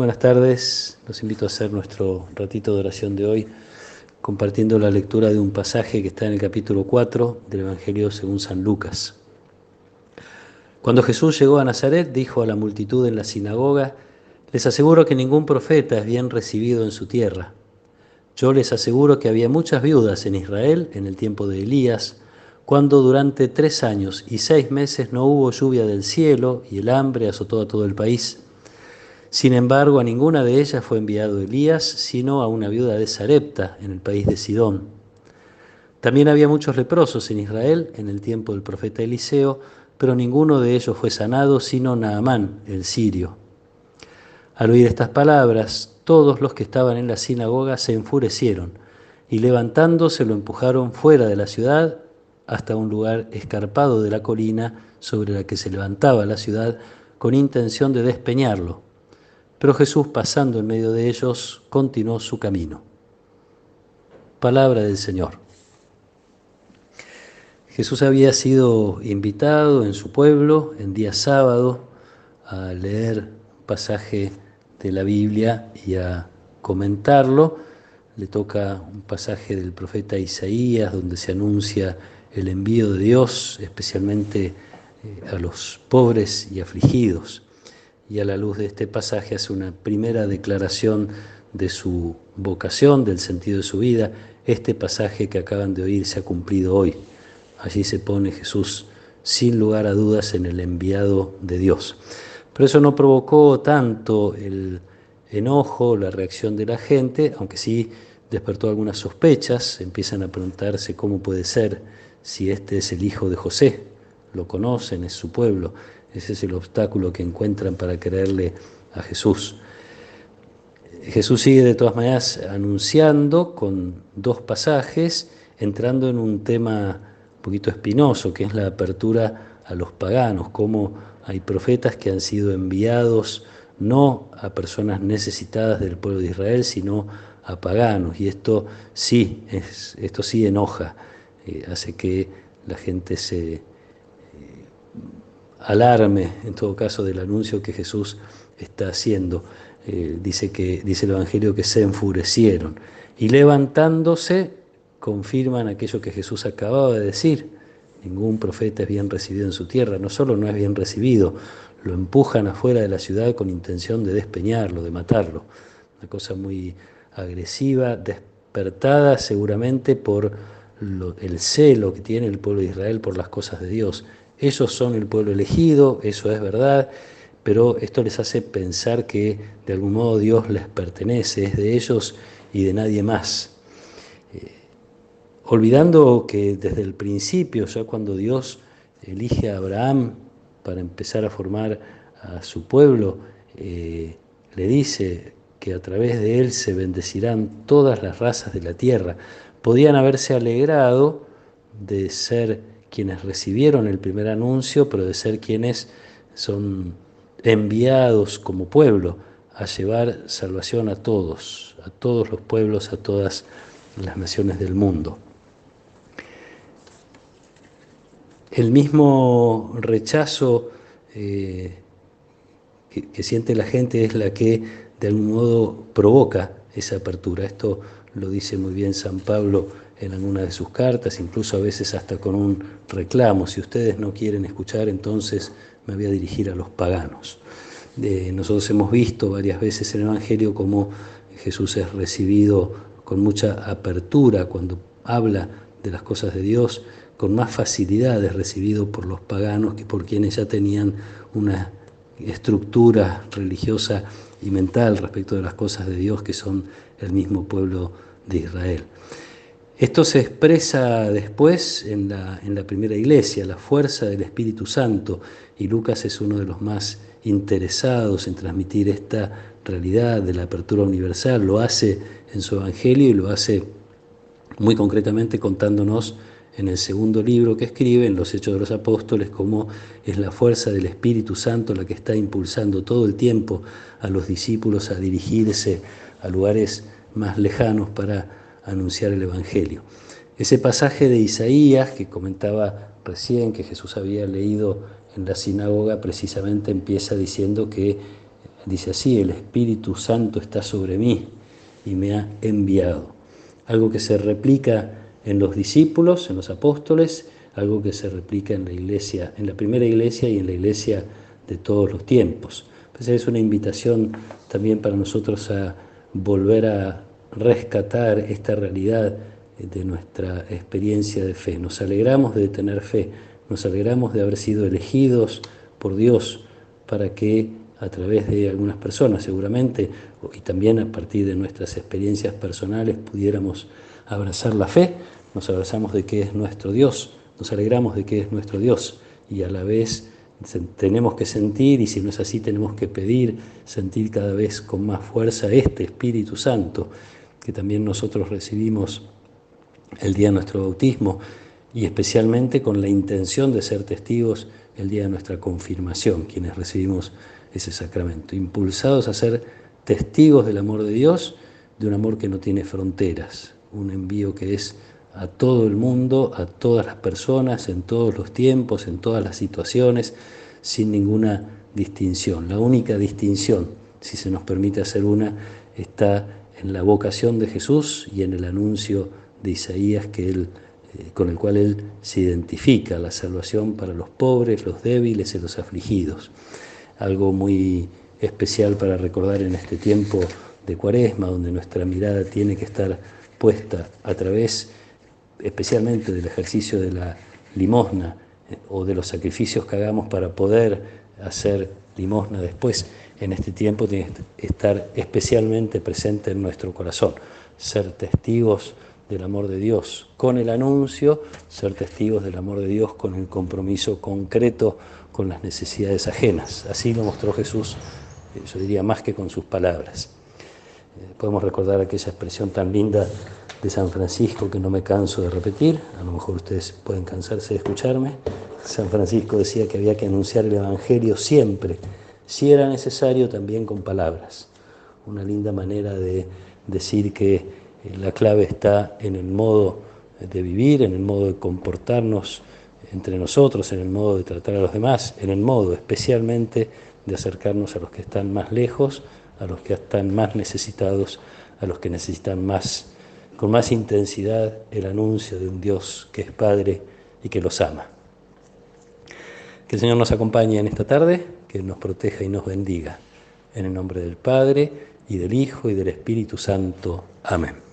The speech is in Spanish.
Buenas tardes, los invito a hacer nuestro ratito de oración de hoy, compartiendo la lectura de un pasaje que está en el capítulo 4 del Evangelio según San Lucas. Cuando Jesús llegó a Nazaret, dijo a la multitud en la sinagoga: les aseguro que ningún profeta es bien recibido en su tierra. Yo les aseguro que había muchas viudas en Israel en el tiempo de Elías, cuando durante 3 años y 6 meses no hubo lluvia del cielo y el hambre azotó a todo el país. Sin embargo, a ninguna de ellas fue enviado Elías, sino a una viuda de Sarepta, en el país de Sidón. También había muchos leprosos en Israel en el tiempo del profeta Eliseo, pero ninguno de ellos fue sanado, sino Naamán, el sirio. Al oír estas palabras, todos los que estaban en la sinagoga se enfurecieron, y levantándose lo empujaron fuera de la ciudad hasta un lugar escarpado de la colina sobre la que se levantaba la ciudad, con intención de despeñarlo. Pero Jesús, pasando en medio de ellos, continuó su camino. Palabra del Señor. Jesús había sido invitado en su pueblo en día sábado a leer un pasaje de la Biblia y a comentarlo. Le toca un pasaje del profeta Isaías donde se anuncia el envío de Dios, especialmente a los pobres y afligidos. Y a la luz de este pasaje hace una primera declaración de su vocación, del sentido de su vida. Este pasaje que acaban de oír se ha cumplido hoy. Allí se pone Jesús sin lugar a dudas en el enviado de Dios. Pero eso no provocó tanto el enojo, la reacción de la gente, aunque sí despertó algunas sospechas. Empiezan a preguntarse cómo puede ser si este es el hijo de José. Lo conocen, es su pueblo. Ese es el obstáculo que encuentran para creerle a Jesús. Jesús sigue de todas maneras anunciando con 2 pasajes, entrando en un tema un poquito espinoso, que es la apertura a los paganos, cómo hay profetas que han sido enviados no a personas necesitadas del pueblo de Israel, sino a paganos. Y esto sí enoja, hace que la gente se alarme, en todo caso, del anuncio que Jesús está haciendo. Dice el Evangelio que se enfurecieron y levantándose confirman aquello que Jesús acababa de decir: ningún profeta es bien recibido en su tierra. No solo no es bien recibido, lo empujan afuera de la ciudad con intención de despeñarlo, de matarlo. Una cosa muy agresiva, despertada seguramente por el celo que tiene el pueblo de Israel por las cosas de Dios. Ellos son el pueblo elegido, eso es verdad, pero esto les hace pensar que de algún modo Dios les pertenece, es de ellos y de nadie más. Olvidando que desde el principio, ya cuando Dios elige a Abraham para empezar a formar a su pueblo, le dice que a través de él se bendecirán todas las razas de la tierra. Podían haberse alegrado de ser quienes recibieron el primer anuncio, pero de ser quienes son enviados como pueblo a llevar salvación a todos los pueblos, a todas las naciones del mundo. El mismo rechazo que siente la gente es la que de algún modo provoca esa apertura. Esto lo dice muy bien San Pablo en alguna de sus cartas, incluso a veces hasta con un reclamo: si ustedes no quieren escuchar, entonces me voy a dirigir a los paganos. Nosotros hemos visto varias veces en el Evangelio cómo Jesús es recibido con mucha apertura cuando habla de las cosas de Dios, con más facilidad es recibido por los paganos que por quienes ya tenían una estructura religiosa y mental respecto de las cosas de Dios, que son el mismo pueblo de Israel. Esto se expresa después en la primera iglesia, la fuerza del Espíritu Santo, y Lucas es uno de los más interesados en transmitir esta realidad de la apertura universal. Lo hace en su Evangelio y lo hace muy concretamente contándonos en el segundo libro que escribe, en los Hechos de los Apóstoles, cómo es la fuerza del Espíritu Santo la que está impulsando todo el tiempo a los discípulos a dirigirse a lugares más lejanos para anunciar el Evangelio. Ese pasaje de Isaías que comentaba recién, que Jesús había leído en la sinagoga, precisamente empieza diciendo que dice así: el Espíritu Santo está sobre mí y me ha enviado. Algo que se replica en los discípulos, en los apóstoles, algo que se replica en la iglesia, en la primera iglesia y en la iglesia de todos los tiempos. Pues es una invitación también para nosotros a volver a rescatar esta realidad de nuestra experiencia de fe. Nos alegramos de tener fe, nos alegramos de haber sido elegidos por Dios para que a través de algunas personas seguramente, y también a partir de nuestras experiencias personales, pudiéramos abrazar la fe. Nos abrazamos de que es nuestro Dios, nos alegramos de que es nuestro Dios, y a la vez tenemos que sentir, y si no es así tenemos que pedir, sentir cada vez con más fuerza este Espíritu Santo que también nosotros recibimos el día de nuestro bautismo, y especialmente con la intención de ser testigos el día de nuestra confirmación, quienes recibimos ese sacramento, impulsados a ser testigos del amor de Dios, de un amor que no tiene fronteras, un envío que es a todo el mundo, a todas las personas, en todos los tiempos, en todas las situaciones, sin ninguna distinción. La única distinción, si se nos permite hacer una, está en la vocación de Jesús y en el anuncio de Isaías con el cual él se identifica: la salvación para los pobres, los débiles y los afligidos. Algo muy especial para recordar en este tiempo de Cuaresma, donde nuestra mirada tiene que estar puesta a través especialmente del ejercicio de la limosna o de los sacrificios que hagamos para poder hacer limosna después. En este tiempo tiene que estar especialmente presente en nuestro corazón, ser testigos del amor de Dios con el anuncio, ser testigos del amor de Dios con el compromiso concreto con las necesidades ajenas. Así lo mostró Jesús, yo diría, más que con sus palabras. Podemos recordar aquella expresión tan linda de San Francisco que no me canso de repetir, a lo mejor ustedes pueden cansarse de escucharme. San Francisco decía que había que anunciar el Evangelio siempre, si era necesario, también con palabras. Una linda manera de decir que la clave está en el modo de vivir, en el modo de comportarnos entre nosotros, en el modo de tratar a los demás, en el modo especialmente de acercarnos a los que están más lejos, a los que están más necesitados, a los que necesitan más, con más intensidad, el anuncio de un Dios que es Padre y que los ama. Que el Señor nos acompañe en esta tarde, que nos proteja y nos bendiga. En el nombre del Padre, y del Hijo, y del Espíritu Santo. Amén.